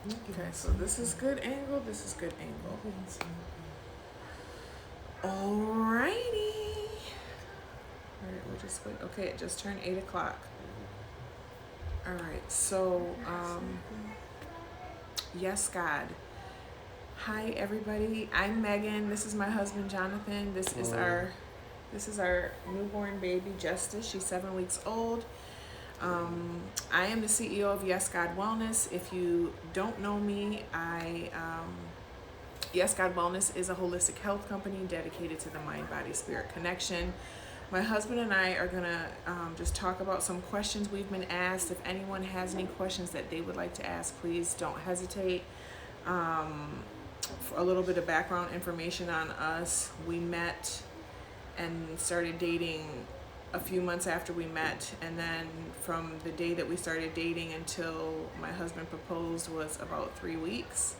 Okay, so this is good angle, this is good angle. Alrighty. Alright, we'll just wait. Okay, it just turned 8 o'clock. Alright, so, yes, God. Hi, everybody. I'm Megan. This is my husband, Jonathan. This is our newborn baby, Justice. She's 7 weeks old. I am the CEO of Yes God Wellness. If you don't know me, Yes God Wellness is a holistic health company dedicated to the mind, body, spirit connection. My husband and I are gonna just talk about some questions we've been asked. If anyone has any questions that they would like to ask, please don't hesitate. For a little bit of background information on us, we met and started dating a few months after we met, and then from the day that we started dating until my husband proposed was about 3 weeks.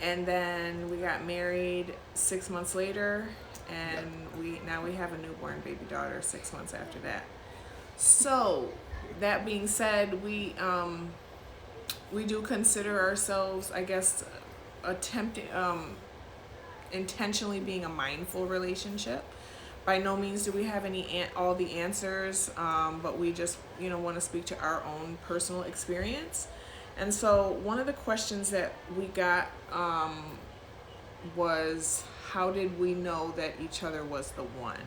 And then we got married 6 months later, and we have a newborn baby daughter 6 months after that. So that being said, we do consider ourselves, I guess, attempting intentionally being a mindful relationship. By no means do we have all the answers, but we just want to speak to our own personal experience. And so one of the questions that we got was, how did we know that each other was the one?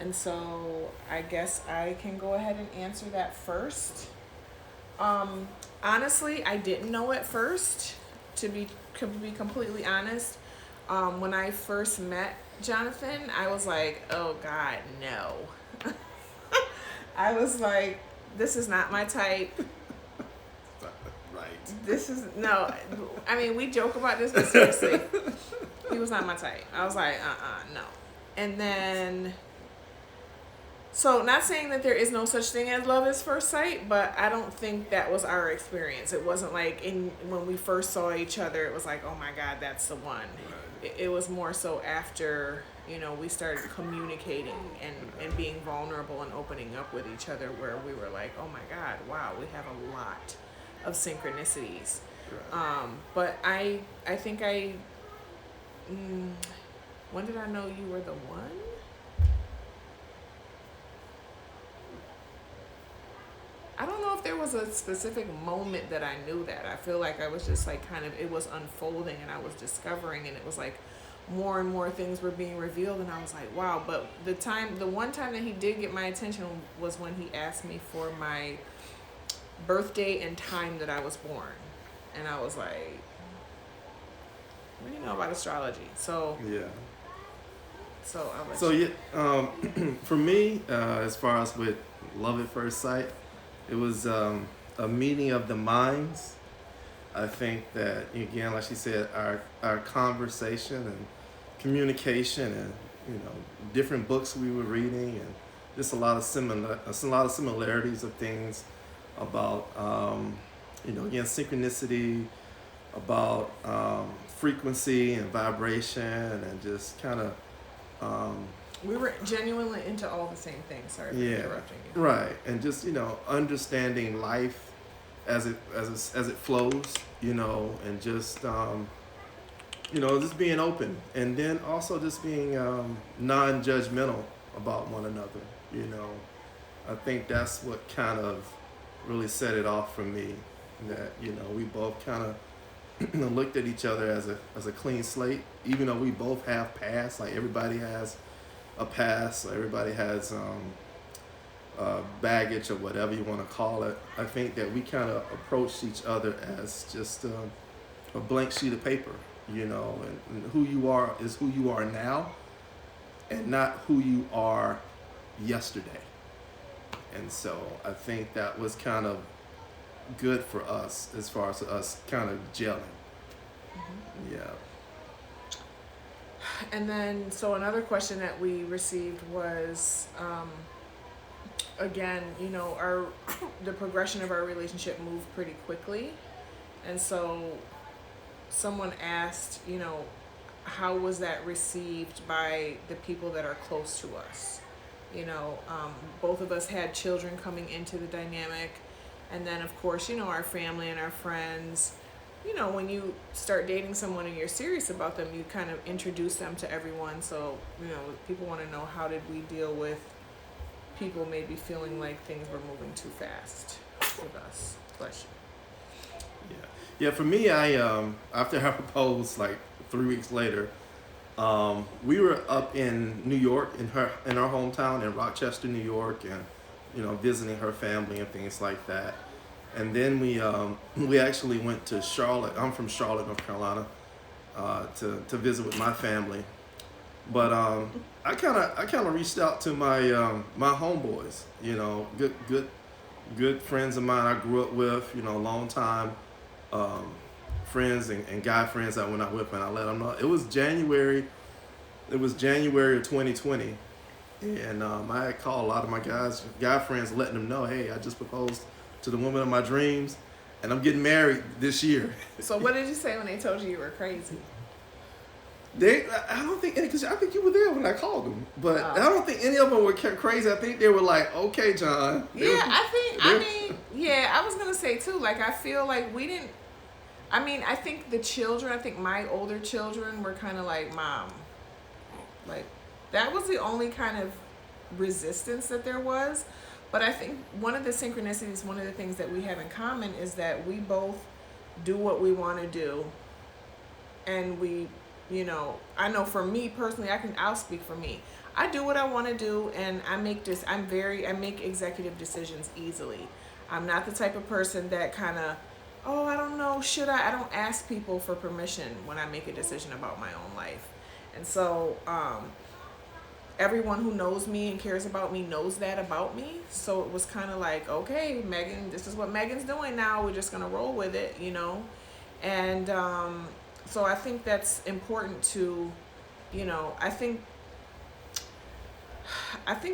And so I guess I can go ahead and answer that first. Honestly, I didn't know at first, to be completely honest. When I first met Jonathan, I was like, oh God, no. I was like, this is not my type. Right. This is, no, I mean, we joke about this, but seriously, he was not my type. I was like, no. And then, so not saying that there is no such thing as love at first sight, but I don't think that was our experience. It wasn't like when we first saw each other, it was like, oh my God, that's the one. It was more so after, we started communicating and being vulnerable and opening up with each other, where we were like, oh my God, wow, we have a lot of synchronicities. Right. But I think when did I know you were the one? I don't know if there was a specific moment that I knew that. I feel like I was just like it was unfolding and I was discovering, and it was like more and more things were being revealed, and I was like, wow. But the one time that he did get my attention was when he asked me for my birthday and time that I was born. And I was like, what do you know about astrology? So Yeah. So I'll let So you. yeah, for me, as far as with love at first sight, it was a meeting of the minds. I think that again, like she said, our conversation and communication, and different books we were reading, and just a lot of similarities of things about again, synchronicity, about frequency and vibration, and just kind of We were genuinely into all the same things. Sorry for interrupting you. right, and just understanding life as it flows, and just just being open, and then also just being non-judgmental about one another. I think that's what kind of really set it off for me. That we both kind of looked at each other as a clean slate, even though we both have past. Like everybody has a past, so everybody has baggage or whatever you want to call it. I think that we kind of approached each other as just a blank sheet of paper, and who you are is who you are now, and not who you are yesterday. And so I think that was kind of good for us as far as us kind of gelling. Mm-hmm. Yeah. And then, so another question that we received was, again, the progression of our relationship moved pretty quickly. And so someone asked, how was that received by the people that are close to us? Both of us had children coming into the dynamic. And then, of course, our family and our friends. When you start dating someone and you're serious about them, you kind of introduce them to everyone. So, people want to know, how did we deal with people maybe feeling like things were moving too fast with us? Question. Yeah. For me, I after I proposed like 3 weeks later, we were up in New York in our hometown in Rochester, New York, and visiting her family and things like that. And then we actually went to Charlotte. I'm from Charlotte, North Carolina, to visit with my family. But I kind of reached out to my my homeboys. Good friends of mine I grew up with. Long time friends and guy friends I went out with, and I let them know. It was January. It was January of 2020, and I had called a lot of my guy friends, letting them know, hey, I just proposed to the woman of my dreams, and I'm getting married this year. So what did you say when they told you were crazy? I don't think, because I think you were there when I called them, but I don't think any of them were crazy. I think they were like, okay, John. I was going to say too, like, I feel like we didn't, I think the children, I think my older children were kind of like, Mom, like, that was the only kind of resistance that there was. But I think one of the synchronicities, one of the things that we have in common is that we both do what we want to do. And we, I know for me personally, I'll speak for me. I do what I want to do, and I make executive decisions easily. I'm not the type of person that kind of, I don't know, I don't ask people for permission when I make a decision about my own life. And so, everyone who knows me and cares about me knows that about me. So it was kind of like, okay, Megan, this is what Megan's doing now. We're just going to roll with it, And so I think that's important to, I think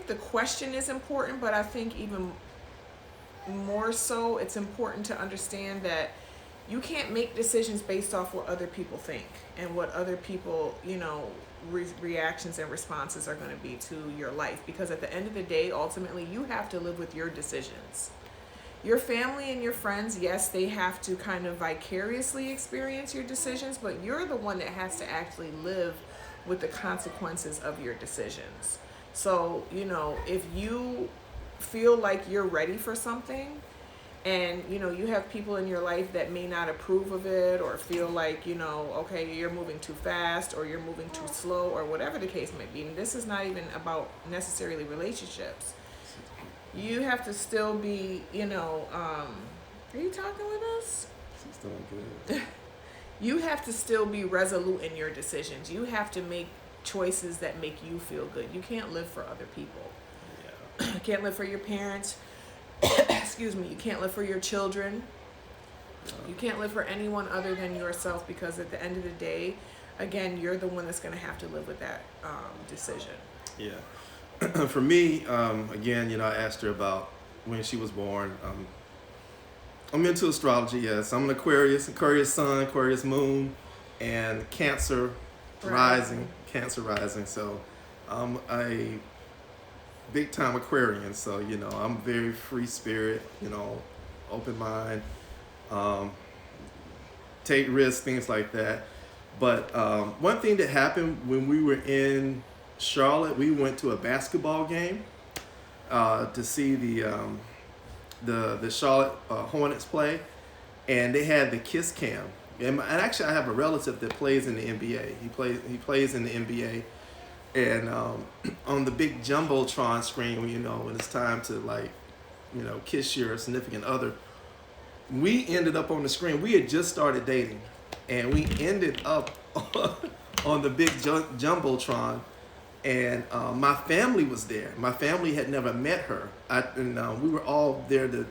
the question is important, but I think even more so, it's important to understand that you can't make decisions based off what other people think and what other people, reactions and responses are going to be to your life, because at the end of the day, ultimately, you have to live with your decisions. Your family and your friends, yes, they have to kind of vicariously experience your decisions, but you're the one that has to actually live with the consequences of your decisions. So, if you feel like you're ready for something, and you have people in your life that may not approve of it, or feel like okay, you're moving too fast, or you're moving too slow, or whatever the case may be. And this is not even about necessarily relationships. You have to still be, are you talking with us? She's doing good. You have to still be resolute in your decisions. You have to make choices that make you feel good. You can't live for other people. Yeah. You can't live for your parents. Excuse me, you can't live for your children. You can't live for anyone other than yourself, because at the end of the day, again, you're the one that's going to have to live with that decision. Yeah. For me, again, I asked her about when she was born. I'm into astrology, yes. I'm an Aquarius sun, Aquarius moon, and Cancer rising. So I'm a big time Aquarian, so I'm very free spirit, open mind, take risks, things like that. But one thing that happened when we were in Charlotte, we went to a basketball game to see the Charlotte Hornets play, and they had the Kiss Cam. And actually, I have a relative that plays in the NBA. He plays in the NBA. And on the big jumbotron screen, when it's time to kiss your significant other, we ended up on the screen. We had just started dating, and we ended up on the big jumbotron, and my family was there. My family had never met her, and we were all there to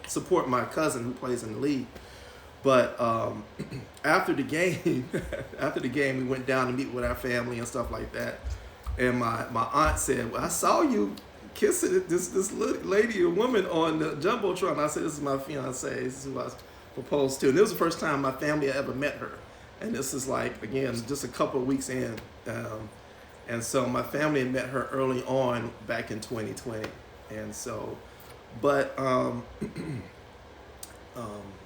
support my cousin who plays in the league. But after the game, we went down to meet with our family and stuff like that. And my aunt said, "Well, I saw you kissing this lady, a woman, on the jumbotron." I said, "This is my fiance. This is who I proposed to." And this was the first time my family had ever met her. And this is just a couple of weeks in. And so my family had met her early on back in 2020. And so But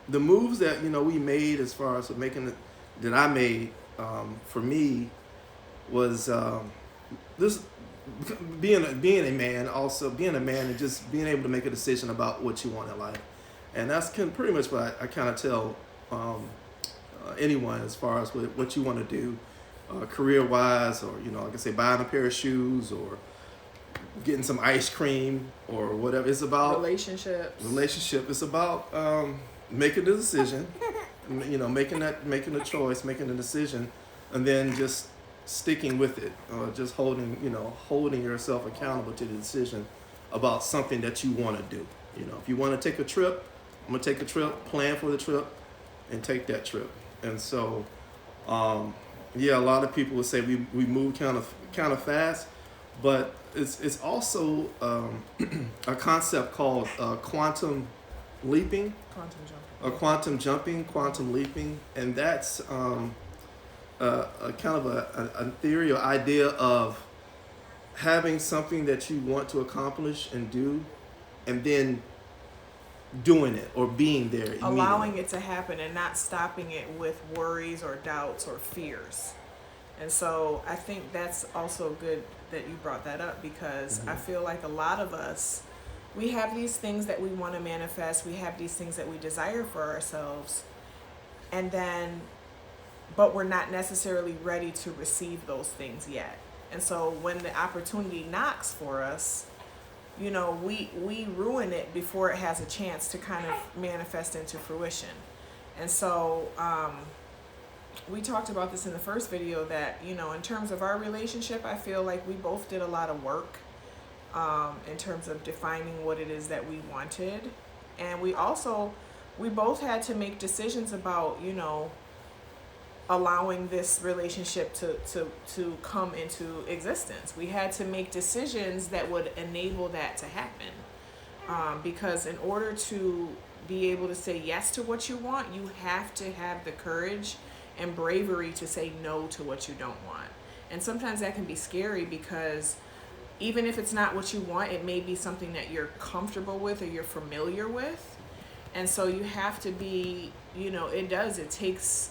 the moves that we made as far as making it that I made for me was this being a man, also being a man and just being able to make a decision about what you want in life, and that's pretty much what I kind of tell anyone as far as what you want to do, career wise, or like I say, buying a pair of shoes or getting some ice cream or whatever. It's about relationship. It's about making the decision, making the choice, making the decision, and then just sticking with it, just holding yourself accountable to the decision about something that you want to do. If you want to take a trip, I'm gonna take a trip, plan for the trip, and take that trip. And so, a lot of people would say we move kind of fast, but it's also a concept called quantum leaping, quantum leaping, and that's a kind of a theory or idea of having something that you want to accomplish and do, and then doing it or being there, allowing it to happen and not stopping it with worries or doubts or fears. And so I think that's also good that you brought that up, because I feel like a lot of us, we have these things that we want to manifest, we have these things that we desire for ourselves, and then but we're not necessarily ready to receive those things yet. And so when the opportunity knocks for us, we ruin it before it has a chance to kind of manifest into fruition. And so we talked about this in the first video that, in terms of our relationship, I feel like we both did a lot of work in terms of defining what it is that we wanted. And we both had to make decisions about, allowing this relationship to come into existence. We had to make decisions that would enable that to happen. Because in order to be able to say yes to what you want, you have to have the courage and bravery to say no to what you don't want. And sometimes that can be scary, because even if it's not what you want, it may be something that you're comfortable with or you're familiar with. And so you have to be, it takes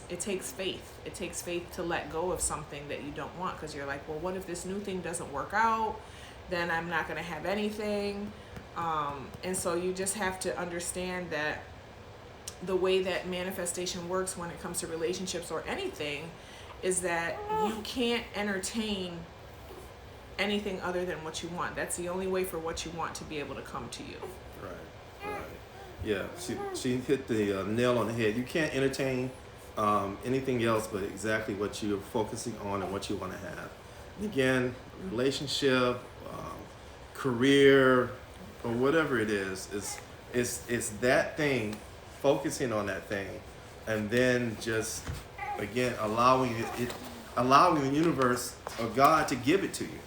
faith. It takes faith to let go of something that you don't want, because you're like, well, what if this new thing doesn't work out? Then I'm not going to have anything. And so you just have to understand that the way that manifestation works when it comes to relationships or anything is that you can't entertain anything other than what you want. That's the only way for what you want to be able to come to you. Right. Yeah, she hit the nail on the head. You can't entertain anything else but exactly what you're focusing on and what you want to have. Again, relationship, career, or whatever it is, it's that thing, focusing on that thing, and then just again allowing the universe or God to give it to you,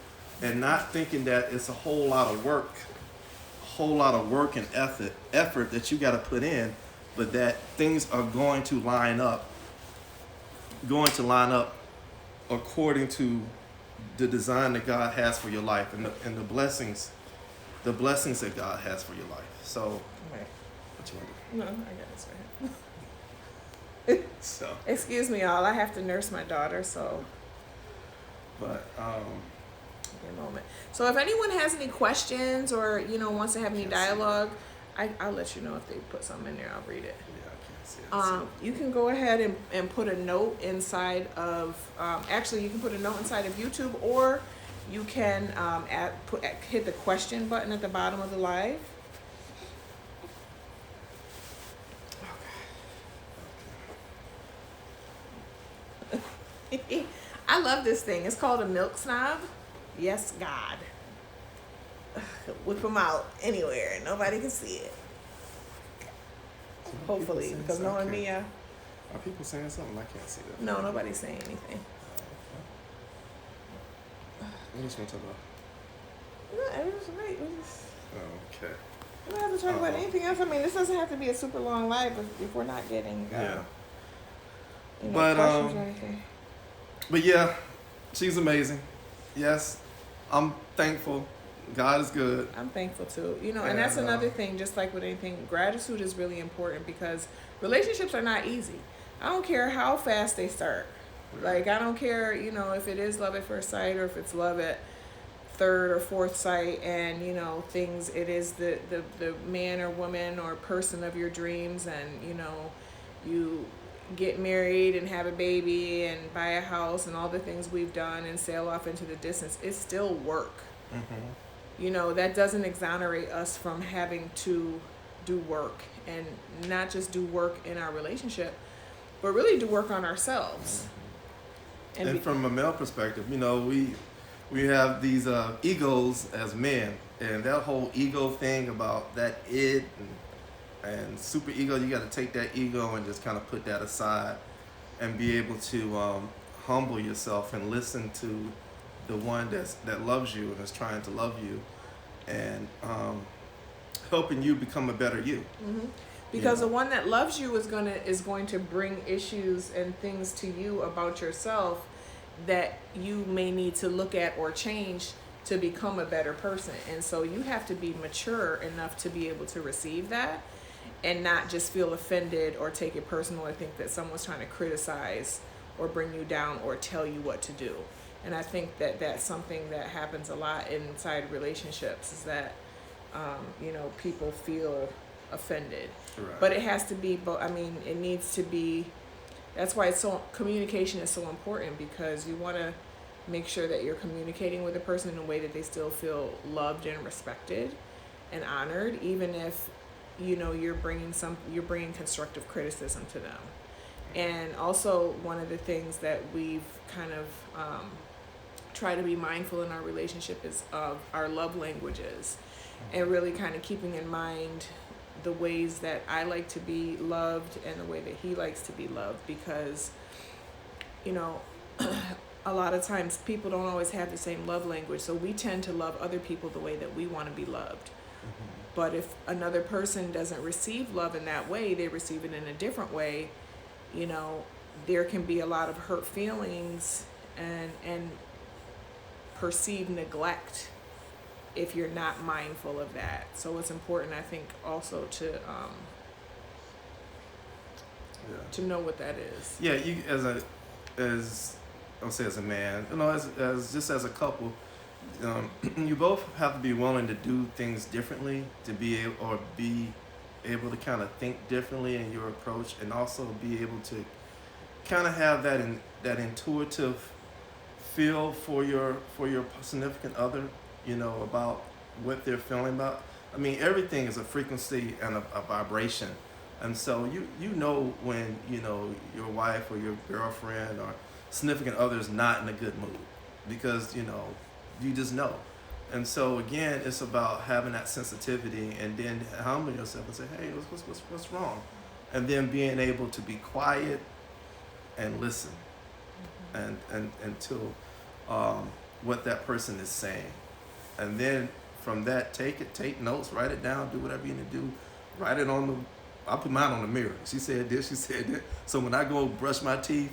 and not thinking that it's a whole lot of work and effort that you got to put in, but that things are going to line up according to the design that God has for your life, and the blessings that God has for your life. So, right. What you want to do? No, I got this right. So. Excuse me, y'all. I have to nurse my daughter, so. But a moment. So if anyone has any questions or wants to have any dialogue, I'll let you know if they put something in there. I'll read it. Yeah, I can't see it. You can go ahead and put a note inside of. Actually, you can put a note inside of YouTube, or you can hit the question button at the bottom of the live. Okay. I love this thing. It's called a milk snob. Yes, God. Whip them out anywhere. Nobody can see it. Hopefully, because knowing me, are people saying something? I can't see that. No, nobody's saying anything. What else want to talk about? No, it was great. Okay. We don't have to talk about anything else. I mean, this doesn't have to be a super long live if we're not getting questions or anything. But yeah, she's amazing. Yes, I'm thankful God is good. I'm thankful too. You know, and And that's another thing, just like with anything, gratitude is really important because relationships are not easy. I don't care how fast they start. Like, I don't care, you know, if it is love at first sight or if it's love at third or fourth sight, and, you know, things, it is the man or woman or person of your dreams, and, you know, you get married and have a baby and buy a house and all the things we've done and sail off into the distance. It's still work. You know, that doesn't exonerate us from having to do work, and not just do work in our relationship, but really do work on ourselves. And from a male perspective, you know, we have these egos as men, and that whole ego thing about that id and super ego, you got to take that ego and just kind of put that aside and be able to humble yourself and listen to the one that loves you and is trying to love you, and helping you become a better you. Because the one that loves you is going to bring issues and things to you about yourself that you may need to look at or change to become a better person. And so you have to be mature enough to be able to receive that and not just feel offended or take it personal or think that someone's trying to criticize or bring you down or tell you what to do. And I think that that's something that happens a lot inside relationships, is that you know, people feel offended. Right. But it has to be, I mean, it needs to be, that's why communication is so important, because you want to make sure that you're communicating with a person in a way that they still feel loved and respected and honored, even if, you know, you're bringing constructive criticism to them. And also, one of the things that we've kind of try to be mindful in our relationship is of our love languages, and really kind of keeping in mind the ways that I like to be loved and the way that he likes to be loved, because, you know, a lot of times people don't always have the same love language, so we tend to love other people the way that we want to be loved. But if another person doesn't receive love in that way, they receive it in a different way, you know, there can be a lot of hurt feelings and perceived neglect if you're not mindful of that. So it's important, I think, also to know what that is. Yeah, you as I'll say as a man, you know, as just as a couple, you both have to be willing to do things differently, to be able to kind of think differently in your approach, and also be able to kind of have that intuitive feel for your significant other, you know, about what they're feeling about. I mean, everything is a frequency and a vibration, and so you know when, you know, your wife or your girlfriend or significant other is not in a good mood, because, you know, you just know. And so again, it's about having that sensitivity, and then humbling yourself and say, hey, what's wrong? And then being able to be quiet and listen, and until what that person is saying. And then from that, take notes, write it down, do whatever you need to do. Write it on I put mine on the mirror. She said this, she said that. So when I go brush my teeth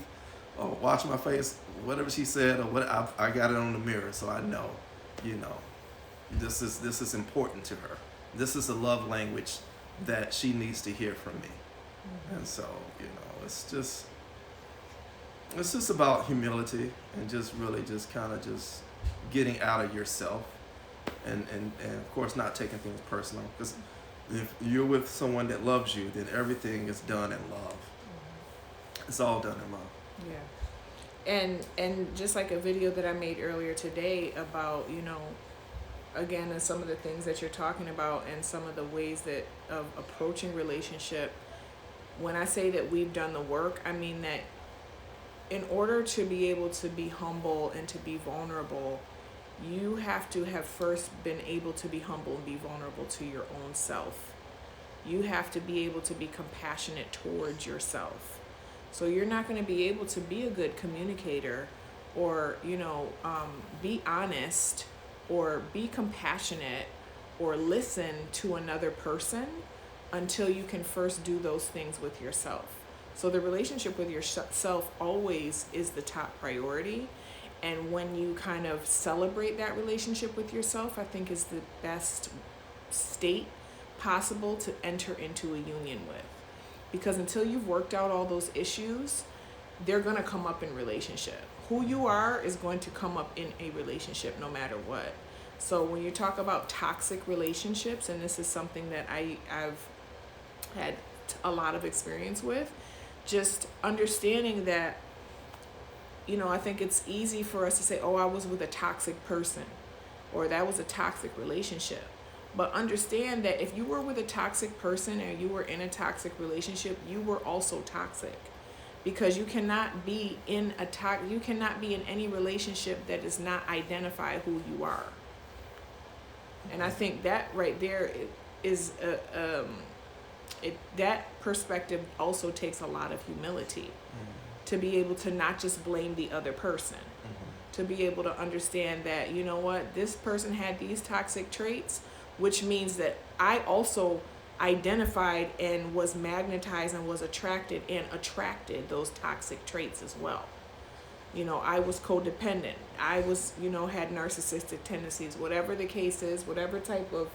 or wash my face, whatever she said or what, I got it on the mirror, so I know, you know, this is important to her. This is a love language that she needs to hear from me. And so, you know, it's just about humility and just really just kind of just getting out of yourself, and of course not taking things personal, because if you're with someone that loves you, then everything is done in love. It's all done in love. Yeah. And just like a video that I made earlier today about, you know, again, and some of the things that you're talking about and some of the ways that of approaching relationship, when I say that we've done the work, I mean that in order to be able to be humble and to be vulnerable, you have to have first been able to be humble and be vulnerable to your own self. You have to be able to be compassionate towards yourself. So you're not going to be able to be a good communicator or, you know, be honest or be compassionate or listen to another person until you can first do those things with yourself. So the relationship with yourself always is the top priority. And when you kind of celebrate that relationship with yourself, I think is the best state possible to enter into a union with. Because until you've worked out all those issues, they're going to come up in relationship. Who you are is going to come up in a relationship no matter what. So when you talk about toxic relationships, and this is something that I've had a lot of experience with, just understanding that, you know, I think it's easy for us to say, oh, I was with a toxic person, or that was a toxic relationship. But understand that if you were with a toxic person or you were in a toxic relationship, you were also toxic. Because you cannot be in any relationship that does not identify who you are. And I think that right there is that perspective also takes a lot of humility, to be able to not just blame the other person, to be able to understand that, you know what, this person had these toxic traits, which means that I also identified and was magnetized and was attracted those toxic traits as well. You know, I was codependent. I was, you know, had narcissistic tendencies, whatever the case is, whatever type of,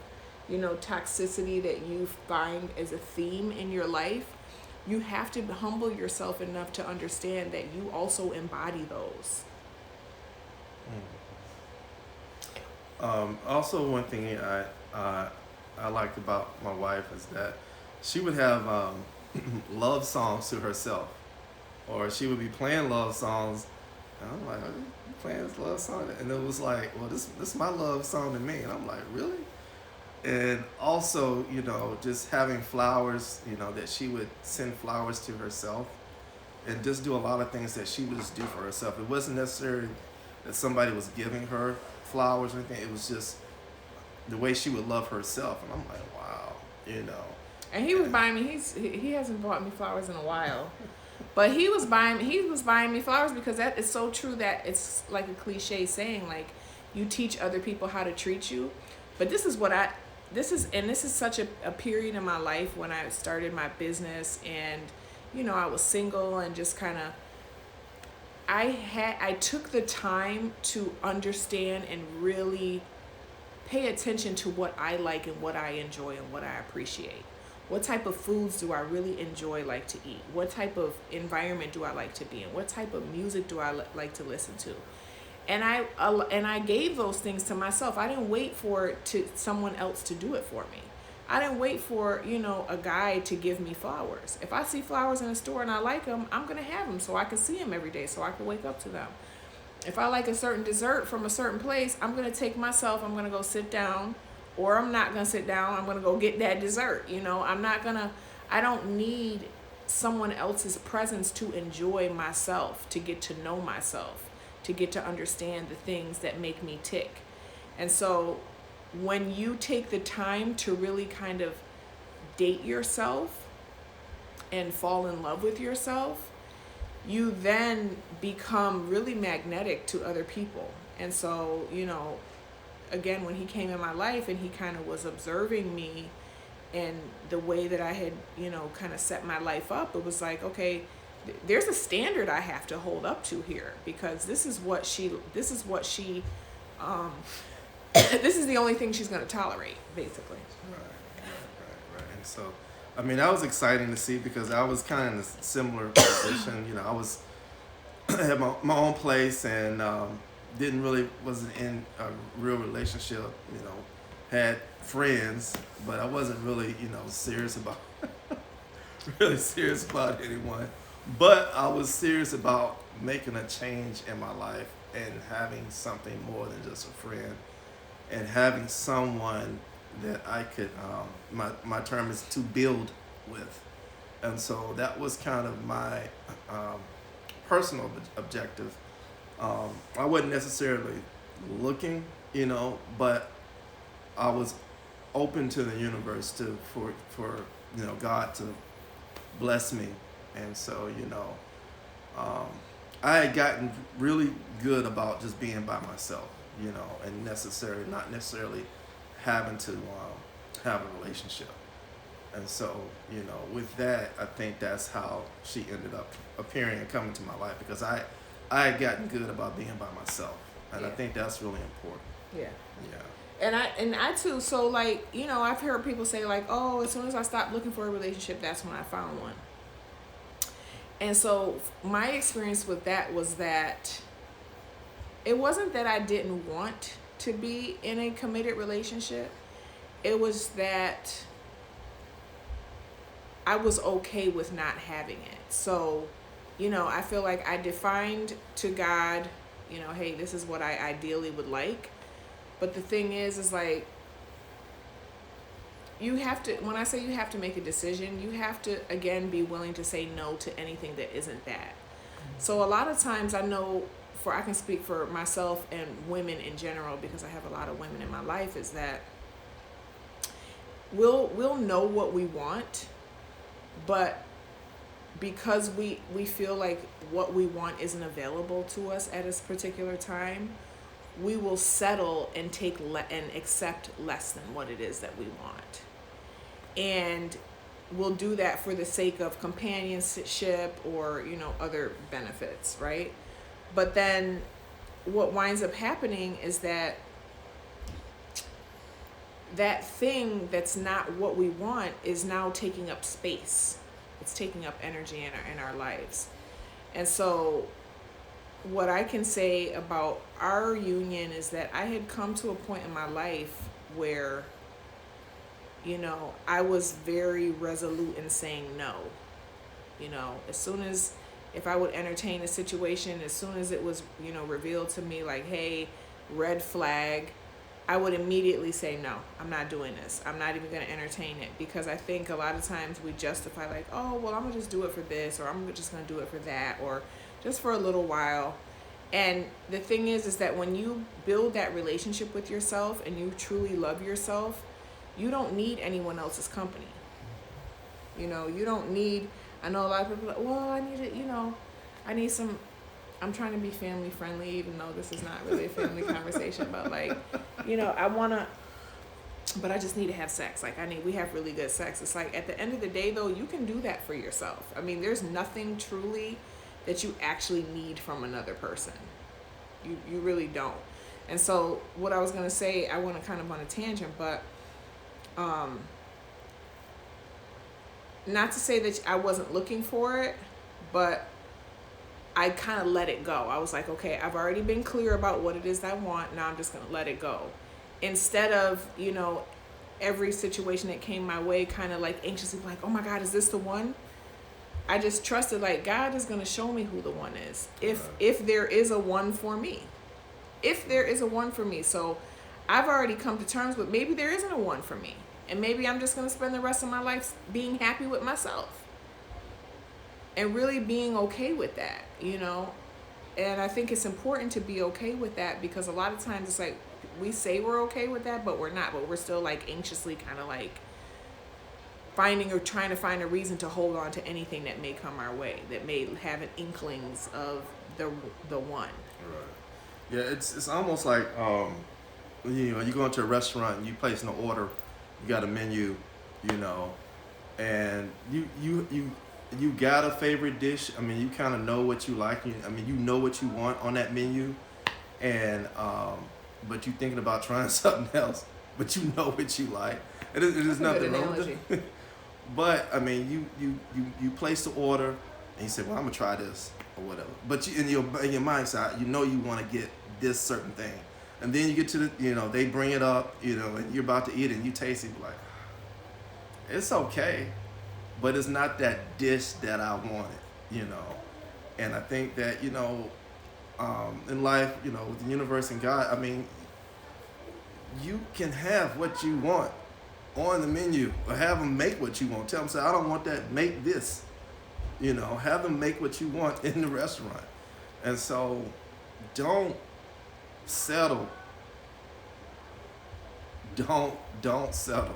you know, toxicity that you find as a theme in your life, you have to humble yourself enough to understand that you also embody those. Also, one thing I liked about my wife is that she would have love songs to herself, or she would be playing love songs. And I'm like, you playing this love song? And it was like, well, this is my love song to me. And I'm like, really? And also, you know, just having flowers, you know, that she would send flowers to herself and just do a lot of things that she would just do for herself. It wasn't necessarily that somebody was giving her flowers or anything. It was just the way she would love herself. And I'm like, wow, you know. And he was buying me, he hasn't bought me flowers in a while. But he was buying me flowers, because that is so true, that it's like a cliche saying, like, you teach other people how to treat you. But this is such a period in my life when I started my business, and, you know, I was single, and just kind of, I took the time to understand and really pay attention to what I like and what I enjoy and what I appreciate. What type of foods do I really enjoy, like to eat? What type of environment do I like to be in? What type of music do I like to listen to? And I gave those things to myself. I didn't wait for someone else to do it for me. I didn't wait for, you know, a guy to give me flowers. If I see flowers in a store and I like them, I'm going to have them so I can see them every day, so I can wake up to them. If I like a certain dessert from a certain place, I'm going to take myself, I'm going to go sit down, or I'm not going to sit down, I'm going to go get that dessert. You know, I don't need someone else's presence to enjoy myself, to get to know myself, to get to understand the things that make me tick. And so when you take the time to really kind of date yourself and fall in love with yourself, you then become really magnetic to other people. And so, you know, again, when he came in my life and he kind of was observing me and the way that I had, you know, kind of set my life up, it was like, okay, there's a standard I have to hold up to here, because this is the only thing she's going to tolerate, basically. Right. And so, I mean, that was exciting to see, because I was kind of in a similar position. You know, I had my own place, and wasn't in a real relationship. You know, had friends, but I wasn't really, you know, serious about anyone. But I was serious about making a change in my life and having something more than just a friend, and having someone that I could, my term is to build with. And so that was kind of my personal objective. I wasn't necessarily looking, you know, but I was open to the universe for you know, God to bless me. And so, you know, I had gotten really good about just being by myself, you know, and not necessarily having to have a relationship. And so, you know, with that, I think that's how she ended up appearing and coming to my life, because I I had gotten good about being by myself, and I Yeah. think that's really important. Yeah. Yeah. And I too, so like, you know, I've heard people say like, oh, as soon as I stopped looking for a relationship, that's when I found one. And so my experience with that was that it wasn't that I didn't want to be in a committed relationship. It was that I was okay with not having it. So, you know, I feel like I defined to God, you know, hey, this is what I ideally would like. But the thing is like, you have to, when I say you have to make a decision, you have to, again, be willing to say no to anything that isn't that. So a lot of times I know, I can speak for myself and women in general, because I have a lot of women in my life, is that we'll know what we want, but because we feel like what we want isn't available to us at a particular time, we will settle and and accept less than what it is that we want. And we'll do that for the sake of companionship or, you know, other benefits, right? But then what winds up happening is that thing that's not what we want is now taking up space. It's taking up energy in our lives. And so what I can say about our union is that I had come to a point in my life where, you know, I was very resolute in saying no. You know, as soon as, if I would entertain a situation, as soon as it was, you know, revealed to me like, hey, red flag, I would immediately say, no, I'm not doing this. I'm not even going to entertain it, because I think a lot of times we justify like, oh, well, I'm going to just do it for this, or I'm just going to do it for that, or just for a little while. And the thing is that when you build that relationship with yourself and you truly love yourself, you don't need anyone else's company. You know, you don't need, I know a lot of people are like, well, I need it, you know, I need some, I'm trying to be family friendly, even though this is not really a family conversation, but like, you know, I want to, but I just need to have sex. Like we have really good sex. It's like, at the end of the day though, you can do that for yourself. I mean, there's nothing truly that you actually need from another person. You really don't. And so what I was going to say, I went kind of on a tangent, but, not to say that I wasn't looking for it, but I kind of let it go. I was like, okay, I've already been clear about what it is that I want. Now I'm just going to let it go. Instead of, you know, every situation that came my way kind of like anxiously like, oh my God, is this the one? I just trusted like God is going to show me who the one is. If there is a one for me. If there is a one for me. So I've already come to terms with maybe there isn't a one for me. And maybe I'm just going to spend the rest of my life being happy with myself. And really being okay with that, you know. And I think it's important to be okay with that, because a lot of times it's like we say we're okay with that, but we're not. But we're still like anxiously kind of like finding or trying to find a reason to hold on to anything that may come our way, that may have an inklings of the one. Right. Yeah, it's almost like you know, you go into a restaurant and you place an order, you got a menu, you know, and you got a favorite dish. I mean, you kind of know what you like. I mean, you know what you want on that menu, and but you thinking about trying something else, but you know what you like. It is nothing wrong with it. But I mean, you place the order, and you say, well, I'm gonna try this or whatever. But in your mindset, you know you want to get this certain thing, and then you get to the, you know, they bring it up, you know, and you're about to eat it, and you taste it, like, it's okay, but it's not that dish that I wanted, you know. And I think that, you know, in life, you know, with the universe and God, I mean, you can have what you want on the menu, or have them make what you want. Tell them, say, I don't want that, make this. You know, have them make what you want in the restaurant. And so don't settle. Don't settle.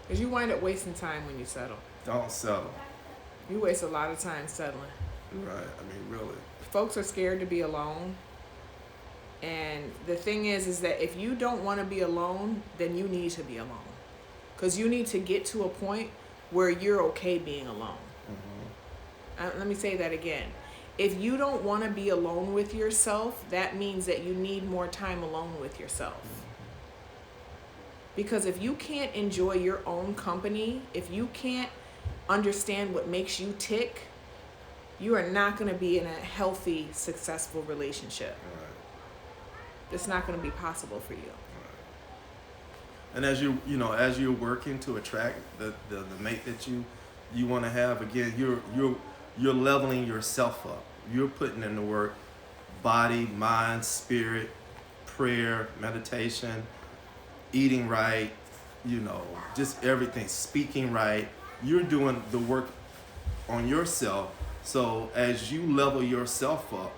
Because you wind up wasting time when you settle. Don't settle. You waste a lot of time settling. Right. I mean, really. Folks are scared to be alone. And the thing is that if you don't want to be alone, then you need to be alone. Because you need to get to a point where you're okay being alone. Mm-hmm. Let me say that again. If you don't want to be alone with yourself, that means that you need more time alone with yourself. Because if you can't enjoy your own company, if you can't understand what makes you tick, you are not going to be in a healthy, successful relationship. Right. It's not going to be possible for you. Right. And as as you're working to attract the mate that you want to have, again, you're leveling yourself up. You're putting in the work, body, mind, spirit, prayer, meditation, eating right, just everything, speaking right. You're doing the work on yourself. So as you level yourself up,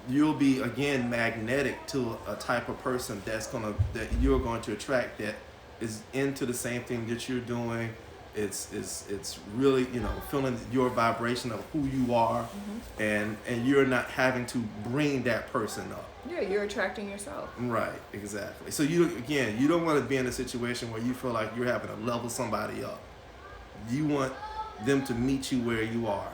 you'll be again magnetic to a type of person that you're going to attract, that is into the same thing that you're doing. It's really feeling your vibration of who you are, and you're not having to bring that person up. Yeah, you're attracting yourself. Right, exactly. So you don't want to be in a situation where you feel like you're having to level somebody up. You want them to meet you where you are,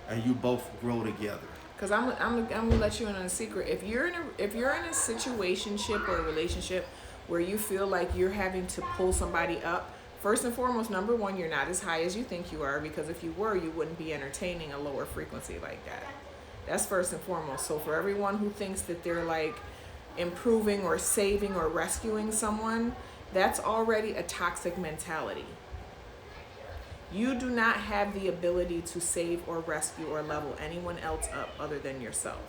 and you both grow together. Because I'm gonna let you in on a secret. If you're in a situationship or a relationship where you feel like you're having to pull somebody up, first and foremost, number one, you're not as high as you think you are, because if you were, you wouldn't be entertaining a lower frequency like that. That's first and foremost. So for everyone who thinks that they're like improving or saving or rescuing someone, that's already a toxic mentality. You do not have the ability to save or rescue or level anyone else up other than yourself.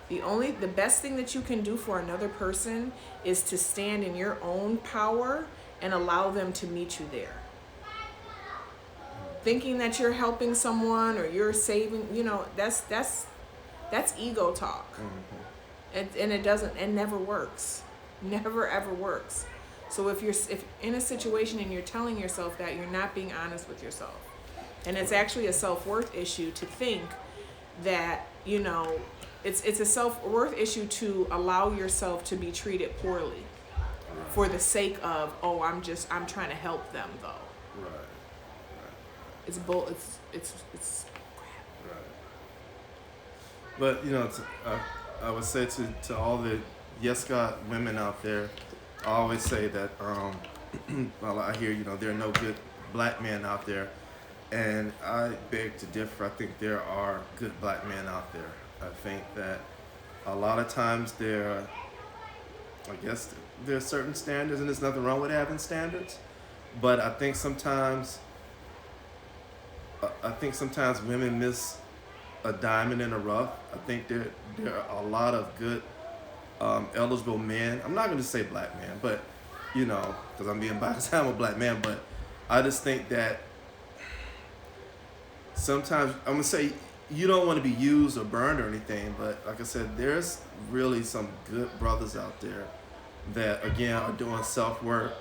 The best thing that you can do for another person is to stand in your own power and allow them to meet you there. Thinking that you're helping someone or you're saving, that's ego talk. And it never works. Never ever works. So if in a situation and you're telling yourself that, you're not being honest with yourself. And it's actually a self-worth issue to think that, it's a self-worth issue to allow yourself to be treated poorly for the sake of, I'm trying to help them though. Right. It's Right. But I would say to all the Yes God women out there, I always say that well, I hear there are no good black men out there, and I beg to differ. I think there are good black men out there. I think that a lot of times there are certain standards, and there's nothing wrong with having standards, but I think sometimes women miss a diamond in the rough. I think there are a lot of good eligible men. I'm not going to say black men, but because I'm being biased, I'm a black man, but I just think that sometimes, I'm going to say, you don't want to be used or burned or anything, but like I said, there's really some good brothers out there that again are doing self work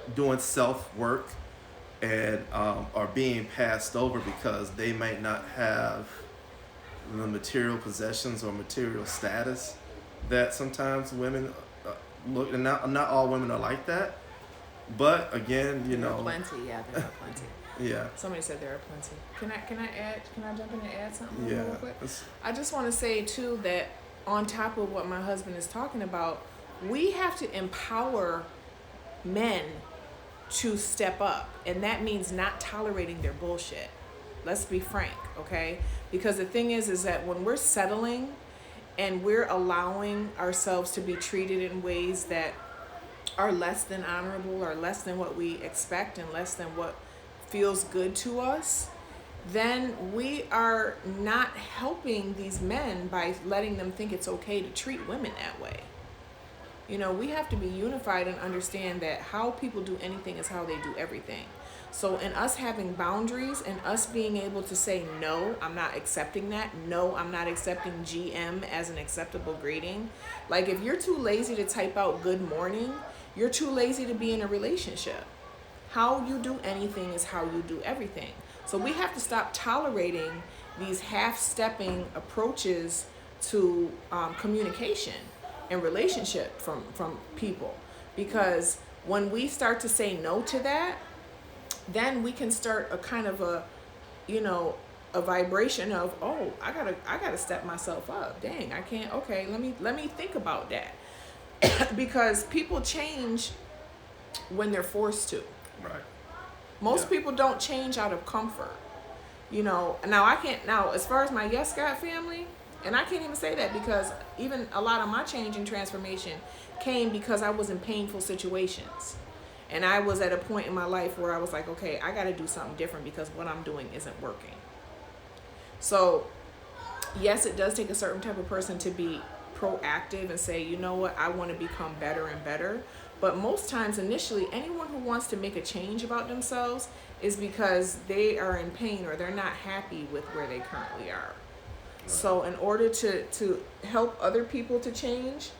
and are being passed over because they might not have the material possessions or material status that sometimes women look, and not all women are like that, but again, there are plenty. Yeah, there are plenty. Yeah. Somebody said there are plenty. Can I jump in and add something real quick? I just want to say too that on top of what my husband is talking about, we have to empower men to step up, and that means not tolerating their bullshit. Let's be frank, okay? Because the thing is that when we're settling and we're allowing ourselves to be treated in ways that are less than honorable or less than what we expect and less than what feels good to us, then we are not helping these men by letting them think it's okay to treat women that way. We have to be unified and understand that how people do anything is how they do everything. So in us having boundaries and us being able to say, no, I'm not accepting that. No, I'm not accepting GM as an acceptable greeting. Like if you're too lazy to type out good morning, you're too lazy to be in a relationship. How you do anything is how you do everything. So we have to stop tolerating these half-stepping approaches to communication and relationship from people. Because when we start to say no to that, then we can start a kind of a a vibration of, oh, I gotta step myself up. Dang, I can't. Okay, let me think about that. Because people change when they're forced to. Right. Most people don't change out of comfort. You know, now I can't, now as far as my Yes God family, and I can't even say that because even a lot of my change and transformation came because I was in painful situations. And I was at a point in my life where I was like, okay, I got to do something different because what I'm doing isn't working. So, yes, it does take a certain type of person to be proactive and say, you know what, I want to become better and better. But most times, initially, anyone who wants to make a change about themselves is because they are in pain or they're not happy with where they currently are. Right. So in order to help other people to change,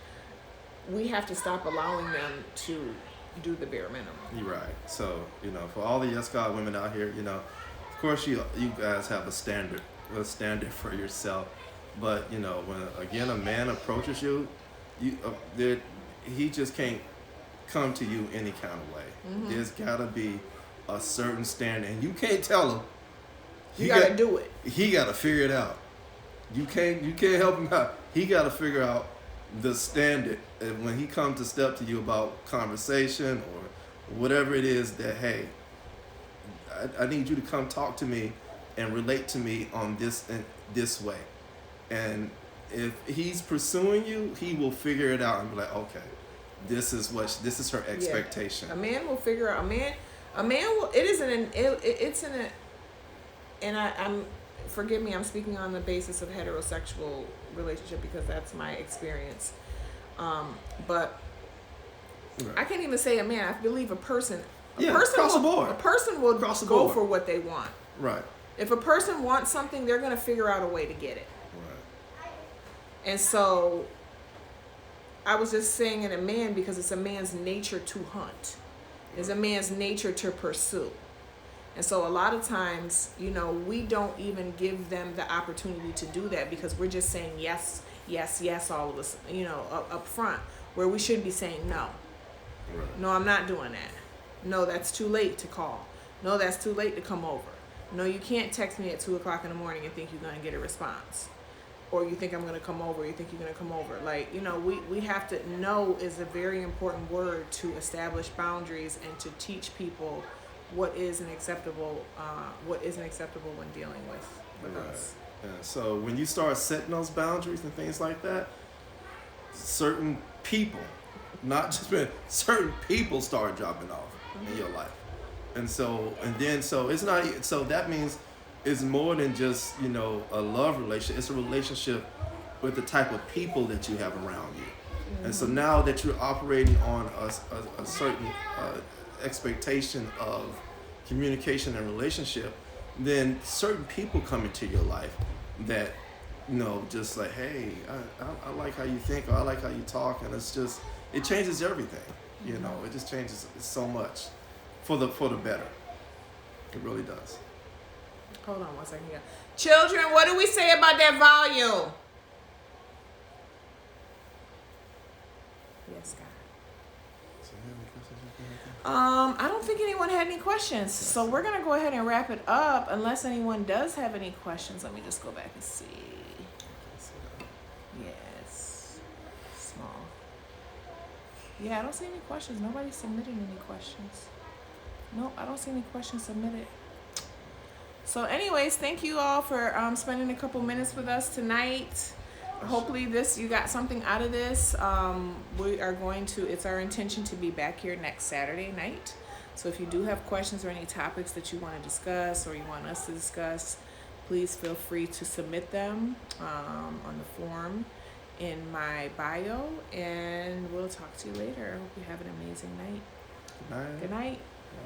we have to stop allowing them to do the bare minimum. You're right. So, you know, for all the Yes God women out here, you know, of course you guys have a standard for yourself. But, you know, when, again, a man approaches you, he just can't come to you any kind of way. Mm-hmm. There's got to be a certain standard. And you can't tell him. You got to do it. He got to figure it out. You can't help him out. He got to figure out the standard. And when he comes to step to you about conversation or whatever it is that, hey, I need you to come talk to me and relate to me on this way. And if he's pursuing you, he will figure it out and be like, okay, this is her expectation. Yeah. A man will figure out. A man will. It isn't it's in a. And I'm forgive me. I'm speaking on the basis of heterosexual relationship because that's my experience. But right. I can't even say a man. I believe a person. Across the board. A person will go for what they want. Right. If a person wants something, they're going to figure out a way to get it. Right. And so I was just saying in a man because it's a man's nature to hunt. It's a man's nature to pursue. And so a lot of times, you know, we don't even give them the opportunity to do that because we're just saying yes, yes, yes, all of us, you know, up front, where we should be saying no. Right. No, I'm not doing that. No, that's too late to call. No, that's too late to come over. No, you can't text me at 2:00 in the morning and think you're going to get a response. Or you think I'm going to come over, you think you're going to come over. Like, you know, we have to, no is a very important word to establish boundaries and to teach people what isn't acceptable when dealing with right. us. Yeah. So when you start setting those boundaries and things like that, certain people, not just men, certain people start dropping off in your life. And so it's not, so that means it's more than just, you know, a love relationship. It's a relationship with the type of people that you have around you. Mm-hmm. And so now that you're operating on a certain expectation of communication and relationship, then certain people come into your life that, you know, just like, hey, I like how you think, or I like how you talk, and it's just, it changes everything. Mm-hmm. You know, it just changes so much for the better. It really does. Hold on 1 second here. Children, what do we say about that volume? Yes, God. I don't think anyone had any questions. So we're going to go ahead and wrap it up unless anyone does have any questions. Let me just go back and see. Yes. Small. Yeah, I don't see any questions. Nobody submitted any questions. Nope, I don't see any questions submitted. So anyways, thank you all for spending a couple minutes with us tonight. Hopefully you got something out of this. We are it's our intention to be back here next Saturday night. So if you do have questions or any topics that you want to discuss or you want us to discuss, please feel free to submit them on the form in my bio, and we'll talk to you later. I hope you have an amazing night. Good night. Good night. Yeah.